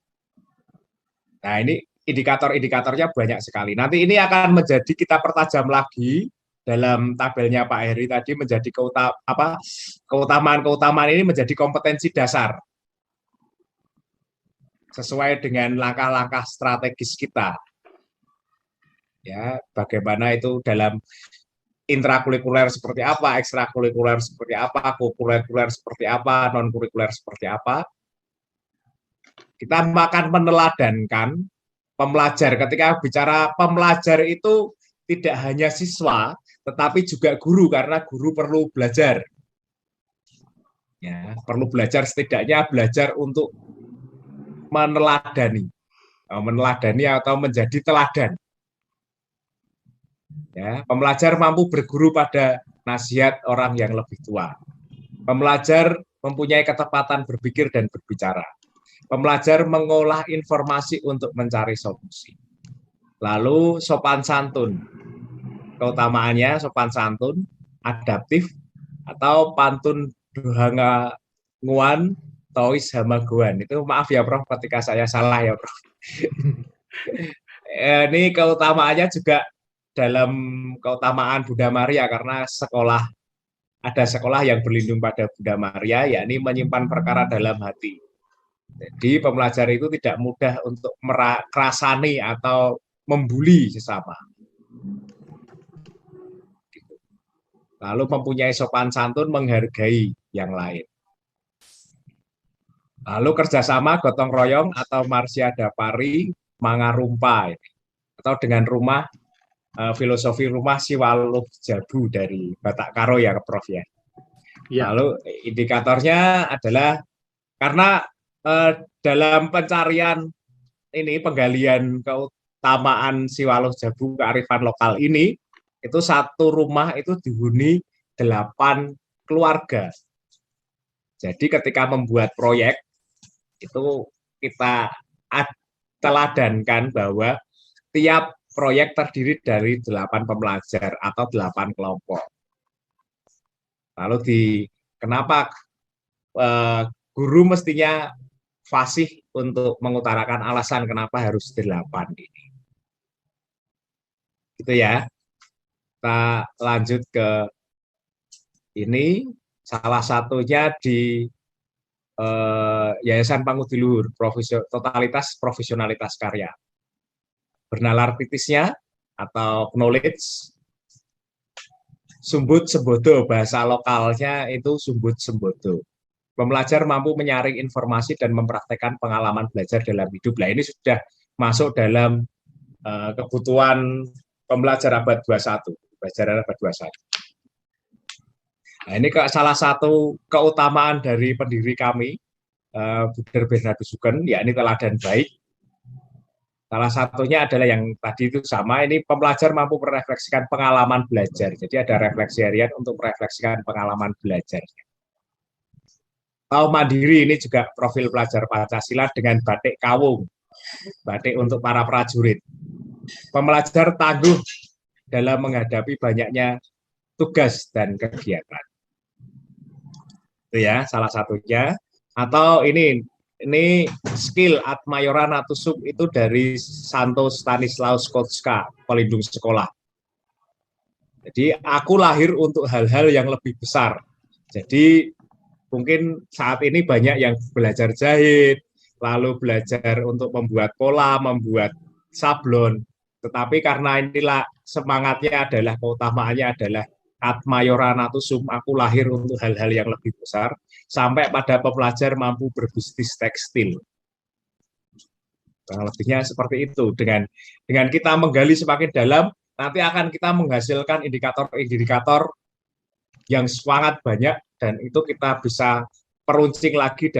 Nah, ini indikator-indikatornya banyak sekali. Nanti ini akan menjadi, kita pertajam lagi dalam tabelnya Pak Heri tadi, menjadi keutamaan-keutamaan ini menjadi kompetensi dasar sesuai dengan langkah-langkah strategis kita. Ya, bagaimana itu dalam intrakurikuler seperti apa, ekstrakurikuler seperti apa, kokurikuler seperti apa, non-kurikuler seperti apa. Kita akan meneladankan pembelajar. Ketika bicara pembelajar itu tidak hanya siswa, tetapi juga guru, karena guru perlu belajar. Ya, perlu belajar, setidaknya belajar untuk meneladani atau menjadi teladan. Ya, pembelajar mampu berguru pada nasihat orang yang lebih tua. Pembelajar mempunyai ketepatan berpikir dan berbicara. Pembelajar mengolah informasi untuk mencari solusi. Lalu sopan santun. Keutamaannya sopan santun, adaptif, atau pantun dohanga nguan, tois hamaguan. Itu maaf ya Prof, ketika saya salah ya Prof. Ini keutamaannya juga dalam keutamaan Bunda Maria, karena ada sekolah yang berlindung pada Bunda Maria, yakni menyimpan perkara dalam hati. Jadi pembelajar itu tidak mudah untuk merasani atau membuli sesama. Lalu mempunyai sopan santun, menghargai yang lain. Lalu kerjasama, gotong royong atau Marsia Dapari, Mangarumpa, atau dengan rumah, filosofi rumah Siwaluh Jabu dari Batak Karo ya Prof ya. Lalu indikatornya adalah, karena dalam pencarian ini, penggalian keutamaan Siwaluh Jabu, kearifan lokal ini, itu satu rumah itu dihuni 8 keluarga. Jadi ketika membuat proyek, itu kita teladankan bahwa tiap proyek terdiri dari 8 pembelajar atau 8 kelompok. Lalu kenapa guru mestinya fasih untuk mengutarakan alasan kenapa harus 8 ini. Gitu ya. Kita lanjut ke ini, salah satunya di Yayasan Pangudiluhur, totalitas profesionalitas karya. Bernalar kritisnya atau knowledge, Sumbut sembodo, bahasa lokalnya itu sumbut sembodo. Pembelajar mampu menyaring informasi dan mempraktekkan pengalaman belajar dalam hidup. Nah, ini sudah masuk dalam kebutuhan pembelajar abad 21, pelajaran abad 21. Nah, ini salah satu keutamaan dari pendiri kami, Buder Bernardus Sugeng, yakni teladan baik. Salah satunya adalah yang tadi itu sama, ini pembelajar mampu merefleksikan pengalaman belajar. Jadi ada refleksi harian untuk merefleksikan pengalaman belajar. Tahu mandiri ini juga profil pelajar Pancasila dengan batik kawung, batik untuk para prajurit. Pembelajar tangguh dalam menghadapi banyaknya tugas dan kegiatan. Itu ya, salah satunya. Atau ini skill ad maiora natus sum itu dari Santo Stanislaus Kostka, pelindung sekolah. Jadi aku lahir untuk hal-hal yang lebih besar. Jadi mungkin saat ini banyak yang belajar jahit, lalu belajar untuk membuat pola, membuat sablon. Tetapi karena inilah semangatnya adalah, keutamaannya adalah ad maiora natus sum, aku lahir untuk hal-hal yang lebih besar, sampai pada pembelajar mampu berbisnis tekstil. Kurang lebihnya seperti itu. Dengan kita menggali semakin dalam, nanti akan kita menghasilkan indikator-indikator yang sangat banyak, dan itu kita bisa peruncing lagi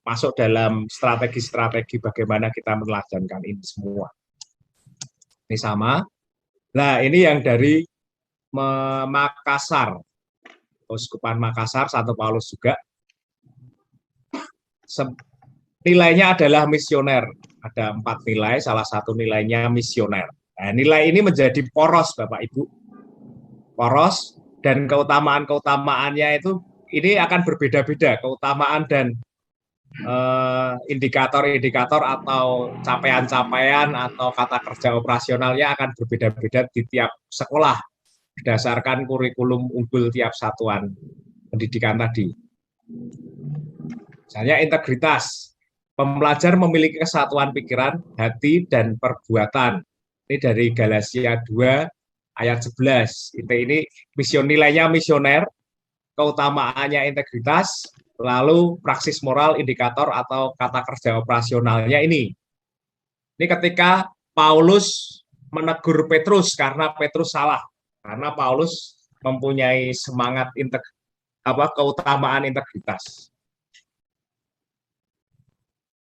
masuk dalam strategi-strategi bagaimana kita meneladankan ini semua. Ini sama. Nah, ini yang dari Makassar, Keuskupan Makassar, Santo Paulus juga. Nilainya adalah misioner. Ada 4 nilai, salah satu nilainya misioner. Nah, nilai ini menjadi poros, Bapak Ibu. Poros, dan keutamaan-keutamaannya itu ini akan berbeda-beda. Keutamaan dan indikator-indikator atau capaian-capaian atau kata kerja operasionalnya akan berbeda-beda di tiap sekolah berdasarkan kurikulum unggul tiap satuan pendidikan tadi. Misalnya integritas. Pembelajar memiliki kesatuan pikiran, hati, dan perbuatan. Ini dari Galatia 2 ayat 11. Ini nilainya misioner, keutamaannya integritas, lalu praksis moral, indikator atau kata kerja operasionalnya ini. Ini ketika Paulus menegur Petrus karena Petrus salah. Karena Paulus mempunyai semangat keutamaan integritas.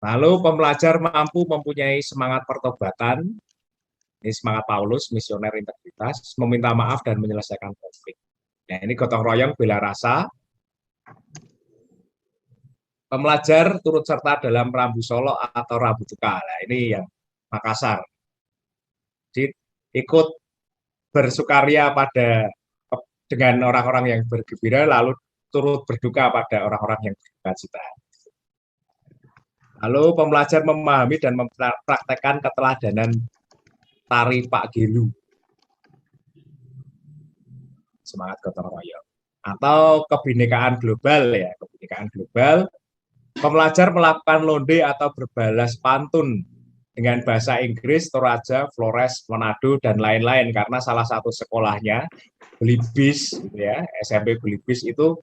Lalu pembelajar mampu mempunyai semangat pertobatan, ini semangat Paulus, misioner integritas, meminta maaf dan menyelesaikan konflik. Nah, ini gotong royong bela rasa. Pembelajar turut serta dalam rambu solo atau rambu tuka. Nah, ini yang Makassar. Jadi, ikut bersukaria dengan orang-orang yang bergembira, lalu turut berduka pada orang-orang yang berduka cita. Lalu pembelajar memahami dan mempraktekkan keteladanan tari Pak Gelu. Semangat gotong royong. Atau kebinekaan global ya, kebinekaan global. Pembelajar melakukan londe atau berbalas pantun dengan bahasa Inggris, Toraja, Flores, Manado, dan lain-lain, karena salah satu sekolahnya Belibis, ya, SMP Belibis itu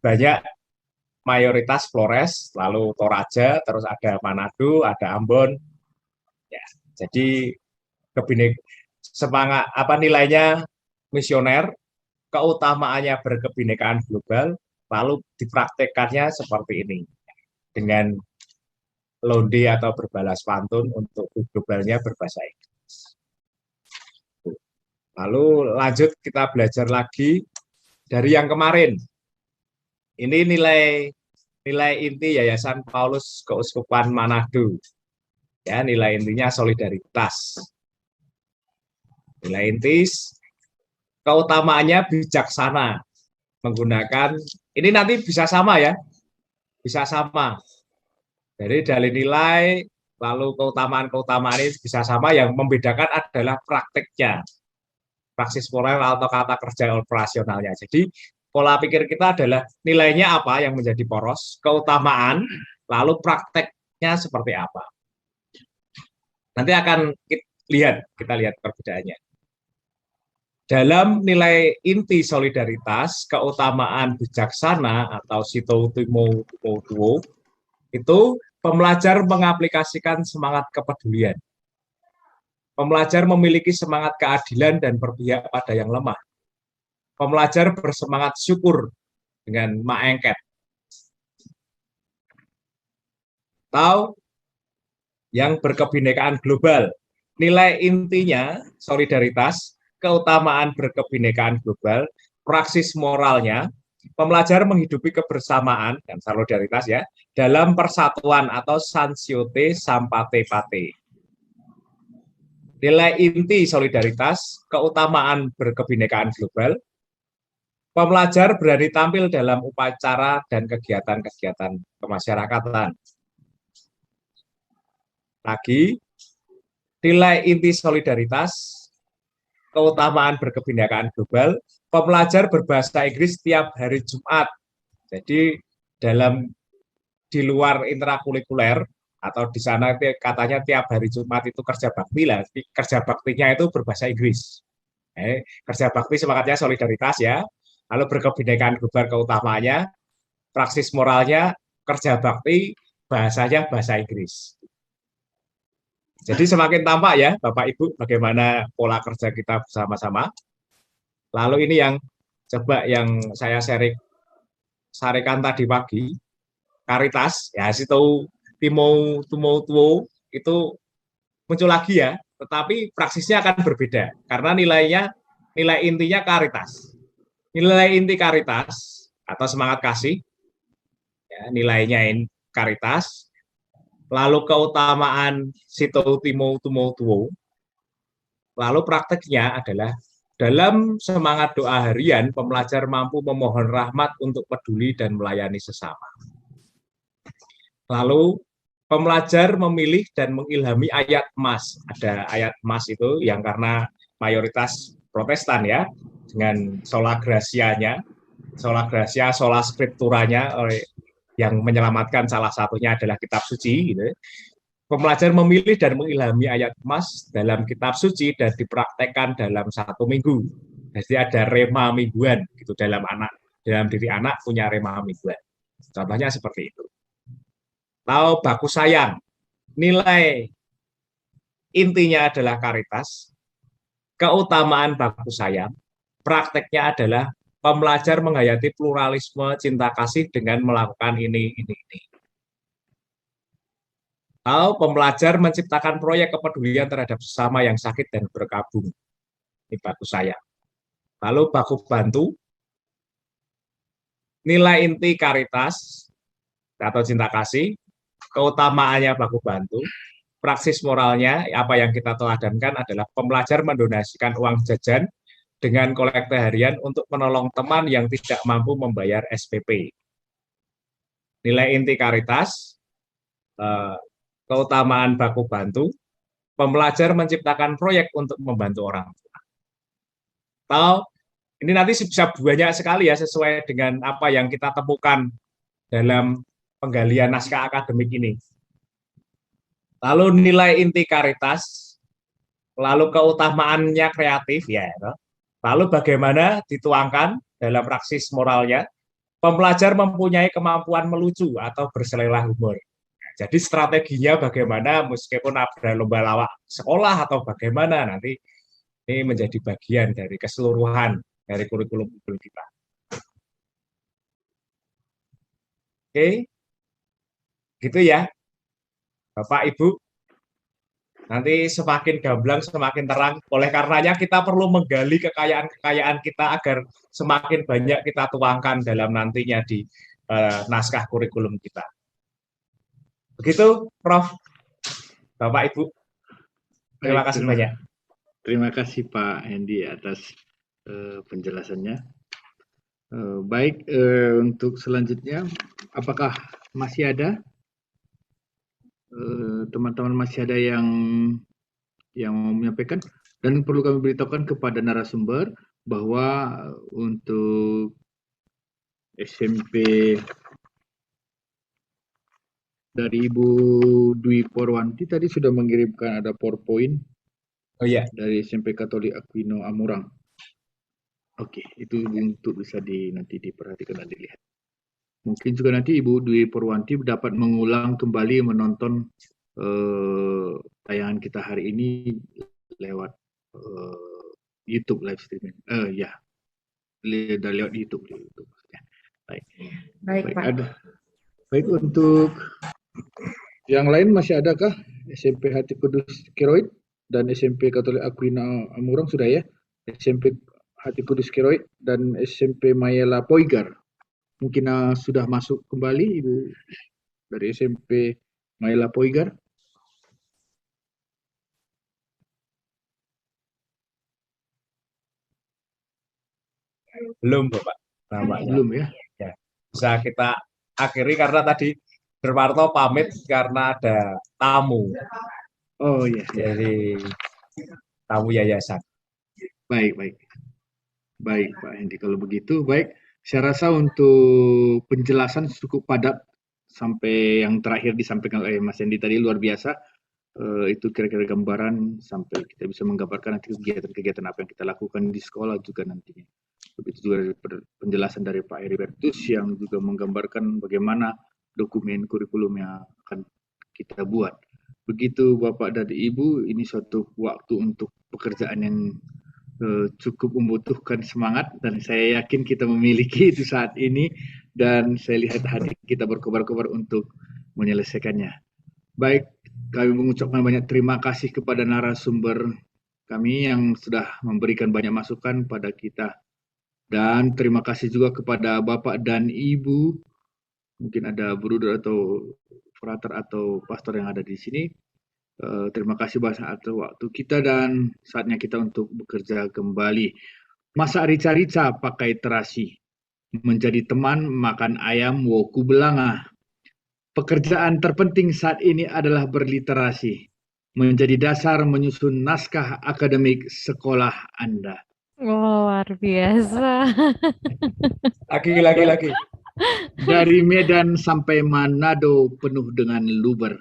banyak mayoritas Flores, lalu Toraja, terus ada Manado, ada Ambon. Ya, jadi semangat nilainya misioner, keutamaannya berkebinekaan global, lalu dipraktekannya seperti ini dengan londe atau berbalas pantun, untuk globalnya berbahasa Inggris. Lalu lanjut kita belajar lagi dari yang kemarin. Ini nilai inti Yayasan Paulus Keuskupan Manado. Ya, nilai intinya solidaritas. Nilai inti keutamaannya bijaksana. Menggunakan, ini nanti bisa sama ya. Bisa sama. Jadi dari nilai, lalu keutamaan-keutamaan ini bisa sama, yang membedakan adalah prakteknya. Praksis moral atau kata kerja operasionalnya. Jadi pola pikir kita adalah nilainya apa yang menjadi poros, keutamaan, lalu prakteknya seperti apa. Nanti akan kita lihat perbedaannya. dalam nilai inti solidaritas, keutamaan bijaksana atau sito timo tuwo itu pembelajar mengaplikasikan semangat kepedulian. Pembelajar memiliki semangat keadilan dan berpihak pada yang lemah. Pembelajar bersemangat syukur dengan maengket. Atau yang berkebinekaan global. Nilai intinya solidaritas, keutamaan berkebinekaan global, praksis moralnya, pembelajar menghidupi kebersamaan dan solidaritas ya dalam persatuan atau sansiote sampate pate. Nilai inti solidaritas, keutamaan berkebinekaan global, pembelajar berani tampil dalam upacara dan kegiatan-kegiatan kemasyarakatan. Lagi, nilai inti solidaritas, keutamaan berkebinekaan global, pembelajar berbahasa Inggris tiap hari Jumat. Jadi di luar intrakurikuler atau di sana katanya tiap hari Jumat itu kerja bakti lah. Kerja baktinya itu berbahasa Inggris. Kerja bakti semangatnya solidaritas ya. Lalu berkebinekaan global keutamaannya, praksis moralnya, kerja bakti, bahasanya bahasa Inggris. Jadi semakin tampak ya Bapak Ibu bagaimana pola kerja kita bersama-sama. Lalu ini yang coba yang saya sarekan tadi pagi, Karitas, ya situ Timo Tuwo itu muncul lagi ya, tetapi praksisnya akan berbeda karena nilai intinya Karitas. Nilai inti Karitas atau semangat kasih, ya, nilainya Karitas. Lalu keutamaan sito timo tuwo. Lalu prakteknya adalah dalam semangat doa harian, pembelajar mampu memohon rahmat untuk peduli dan melayani sesama. Lalu pembelajar memilih dan mengilhami ayat emas. Ada ayat emas itu yang karena mayoritas Protestan ya, dengan sola gracia-nya, sola gracia, sola scripturanya, yang menyelamatkan salah satunya adalah kitab suci. Gitu. Pembelajar memilih dan mengilhami ayat emas dalam kitab suci dan dipraktekkan dalam 1 minggu. Jadi ada rema mingguan gitu dalam diri anak punya rema mingguan. Contohnya seperti itu. Tahu baku sayang, nilai intinya adalah karitas, keutamaan baku sayang, prakteknya adalah pembelajar menghayati pluralisme cinta kasih dengan melakukan ini. Tahu pembelajar menciptakan proyek kepedulian terhadap sesama yang sakit dan berkabung. Ini baku sayang. Lalu baku bantu, nilai inti karitas atau cinta kasih, keutamaannya baku bantu, praksis moralnya, apa yang kita teladankan adalah pembelajar mendonasikan uang jajan dengan kolekte harian untuk menolong teman yang tidak mampu membayar SPP. Nilai inti karitas, keutamaan baku bantu, pembelajar menciptakan proyek untuk membantu orang tua. Atau ini nanti bisa banyak sekali ya sesuai dengan apa yang kita temukan dalam penggalian naskah akademik ini. Lalu nilai inti karitas, lalu keutamaannya kreatif ya. Lalu bagaimana dituangkan dalam praksis moralnya, pembelajar mempunyai kemampuan melucu atau berselera humor. Jadi strateginya bagaimana meskipun ada lomba lawak sekolah atau bagaimana nanti ini menjadi bagian dari keseluruhan dari kurikulum kita. Oke, gitu ya. Bapak, Ibu, nanti semakin gamblang, semakin terang. Oleh karenanya kita perlu menggali kekayaan-kekayaan kita agar semakin banyak kita tuangkan dalam nantinya di naskah kurikulum kita. Begitu, Prof. Bapak, Ibu. Terima kasih banyak. Terima kasih Pak Hendy atas penjelasannya. Baik, untuk selanjutnya, apakah masih ada? Teman-teman masih ada yang mau menyampaikan, dan perlu kami beritahukan kepada narasumber bahwa untuk SMP dari Ibu Dwi Porwanti tadi sudah mengirimkan ada PowerPoint Oh iya, dari SMP Katolik Aquino Amurang. Oke, itu untuk bisa nanti diperhatikan dan dilihat. Mungkin juga nanti Ibu Dwi Purwanti dapat mengulang kembali menonton tayangan kita hari ini lewat YouTube live streaming. Ya, lewat YouTube. Baik. Baik, Pak. Baik, untuk yang lain masih adakah? SMP Hati Kudus Keroid dan SMP Katolik Aquina Amurang sudah ya? SMP Hati Kudus Keroid dan SMP Mayela Poigar. Mungkin sudah masuk kembali Ibu dari SMP Mayela Poigar. Belum, Bapak. Nampaknya. Belum ya? Ya. Bisa kita akhiri karena tadi Dermarto pamit karena ada tamu. Oh iya. Jadi tamu yayasan. Baik. Baik Pak Hendi, kalau begitu baik. Saya rasa untuk penjelasan cukup padat sampai yang terakhir disampaikan oleh Mas Hendi tadi luar biasa. Itu kira-kira gambaran sampai kita bisa menggambarkan nanti kegiatan-kegiatan apa yang kita lakukan di sekolah juga nantinya. Begitu juga penjelasan dari Pak Heribertus yang juga menggambarkan bagaimana dokumen kurikulum yang akan kita buat. Begitu Bapak dan Ibu, ini suatu waktu untuk pekerjaan yang cukup membutuhkan semangat dan saya yakin kita memiliki itu saat ini dan saya lihat hati kita berkobar-kobar untuk menyelesaikannya. Baik, kami mengucapkan banyak terima kasih kepada narasumber kami yang sudah memberikan banyak masukan pada kita dan terima kasih juga kepada Bapak dan Ibu, mungkin ada bruder atau frater atau pastor yang ada di sini. Terima kasih banyak atas waktu kita dan saatnya kita untuk bekerja kembali. Masa rica-rica pakai terasi, menjadi teman makan ayam woku belanga. Pekerjaan terpenting saat ini adalah berliterasi, menjadi dasar menyusun naskah akademik sekolah Anda. Luar biasa. Lagi. Dari Medan sampai Manado penuh dengan luber.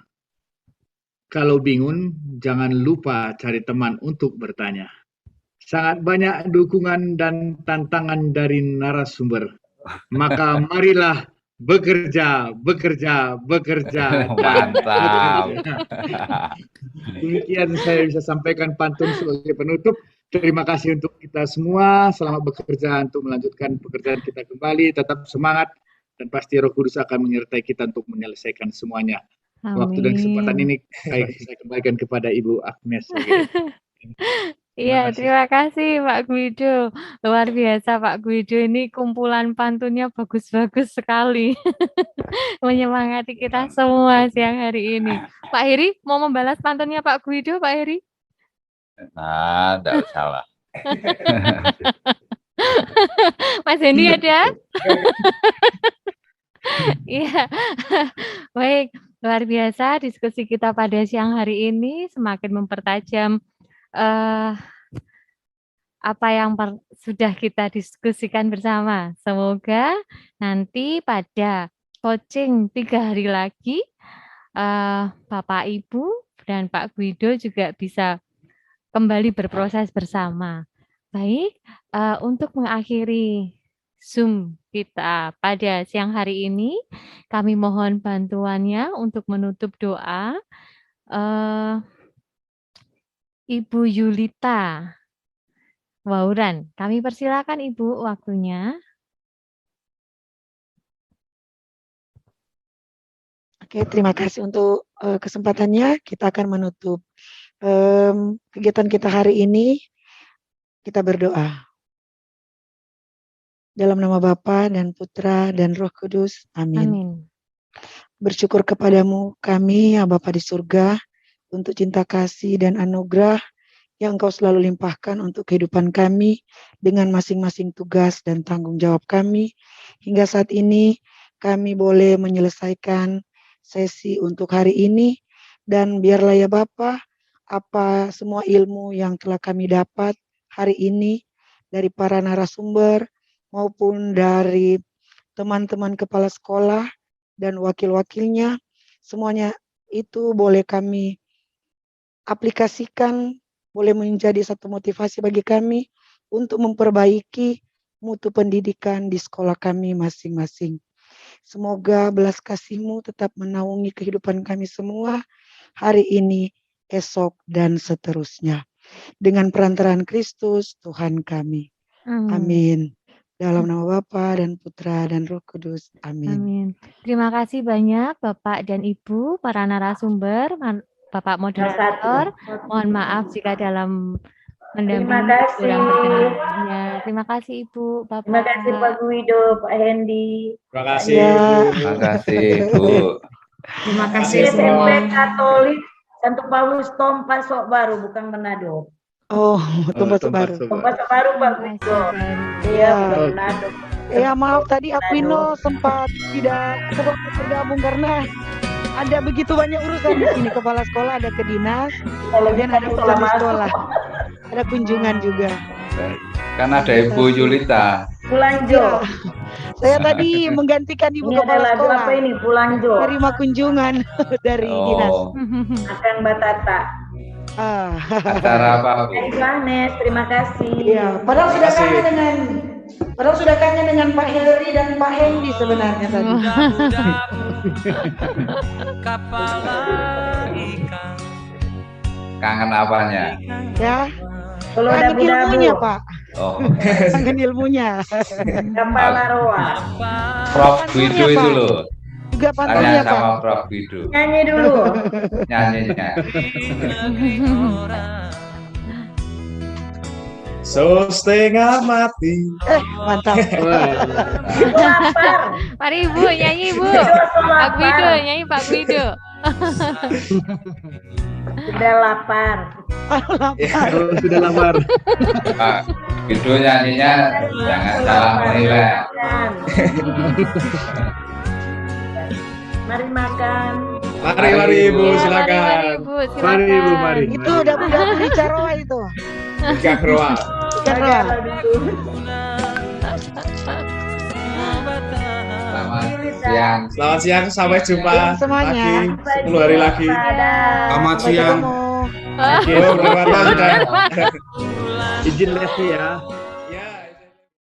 Kalau bingung, jangan lupa cari teman untuk bertanya. Sangat banyak dukungan dan tantangan dari narasumber. Maka marilah bekerja. Mantap. Demikian saya bisa sampaikan pantun sebagai penutup. Terima kasih untuk kita semua. Selamat bekerja untuk melanjutkan pekerjaan kita kembali. Tetap semangat dan pasti Roh Kudus akan menyertai kita untuk menyelesaikan semuanya. Amin. Waktu dan kesempatan ini saya kembalikan kepada Ibu Agnes. Iya, terima kasih Pak Guido. Luar biasa Pak Guido, ini kumpulan pantunnya bagus-bagus sekali. Menyemangati kita semua siang hari ini. Pak Heri, mau membalas pantunnya Pak Guido, Pak Heri? Nah, enggak usah lah. Mas Hendi ada? Iya, baik. Luar biasa diskusi kita pada siang hari ini semakin mempertajam apa yang sudah kita diskusikan bersama. Semoga nanti pada coaching 3 hari lagi, Bapak Ibu dan Pak Guido juga bisa kembali berproses bersama. Baik, untuk mengakhiri Zoom kita pada siang hari ini, kami mohon bantuannya untuk menutup doa. Ibu Yulita Wauran, kami persilakan Ibu waktunya. Oke, terima kasih untuk kesempatannya. Kita akan menutup kegiatan kita hari ini. Kita berdoa. Dalam nama Bapa dan Putra dan Roh Kudus. Amin. Amin. Bersyukur kepadamu kami ya Bapa di surga untuk cinta kasih dan anugerah yang Engkau selalu limpahkan untuk kehidupan kami dengan masing-masing tugas dan tanggung jawab kami. Hingga saat ini kami boleh menyelesaikan sesi untuk hari ini dan biarlah ya Bapa apa semua ilmu yang telah kami dapat hari ini dari para narasumber maupun dari teman-teman kepala sekolah dan wakil-wakilnya, semuanya itu boleh kami aplikasikan, boleh menjadi satu motivasi bagi kami untuk memperbaiki mutu pendidikan di sekolah kami masing-masing. Semoga belas kasih-Mu tetap menaungi kehidupan kami semua hari ini, esok, dan seterusnya. Dengan perantaraan Kristus, Tuhan kami. Amin. Dalam nama Bapa dan Putra dan Roh Kudus. Amin. Amin. Terima kasih banyak Bapak dan Ibu, para narasumber, Bapak moderator. Mohon maaf jika dalam mendampingi kurang berkenan. Ya, terima kasih Ibu, Bapak. Terima kasih Pak Guido, Pak Hendy. Terima kasih, Ya. Bu. Terima kasih, Bu. Terima kasih SMP semua. Katolik Santo Paulus Tompa Sok Baru, bukan Manado. Oh, Tompa Sok Baru. Tompa Sok Baru Pak Guido. Iya, bukan Manado. Ya maaf tadi Aquino sempat tidak bergabung karena ada begitu banyak urusan di sini. Kepala sekolah ada ke dinas, kemudian ada urusan di sekolah, ada kunjungan juga. Kan ada Ibu Yulita. Pulanjo. Saya tadi menggantikan ibu Ini ada kepala lagu sekolah. apa ini? Pulanjo. Terima kunjungan dari dinas. Oh, Akan Batata. Ah. acara apa, Bu? Ikhlas, terima kasih. Iya, padahal sudah kangen dengan Pak Hillary dan Pak Hendy sebenarnya tadi. Kangen apanya? Ya, Kalau kangen ilmunya dabu-dabu, Pak, Oh, kangen ilmunya. kepala roa. Prof Guido itu loh. Juga Tanya pantunnya Pak. sama Prof Guido. Nyanyi dulu. Nyanyinya. So setengah mati. Mantap. Ibu lapar. Mari Ibu, nyanyi Ibu. Ibu Pak Guido, lapar. nyanyi Pak Guido. Sudah lapar. Kalau sudah lamar. Pak Guido nyanyinya jangan salah menilai. Mari makan. Mari Ibu, Ya, silakan. Mari Ibu, silakan. Mari, Ibu, mari. Itu udah di Caroa itu. Ikan roa. Caroa. Selamat siang. Selamat siang, sampai jumpa Semuanya. lagi 10 hari lagi. Selamat Sampai siang. ketemu. Oke, berapa tahun? Izin Leslie ya.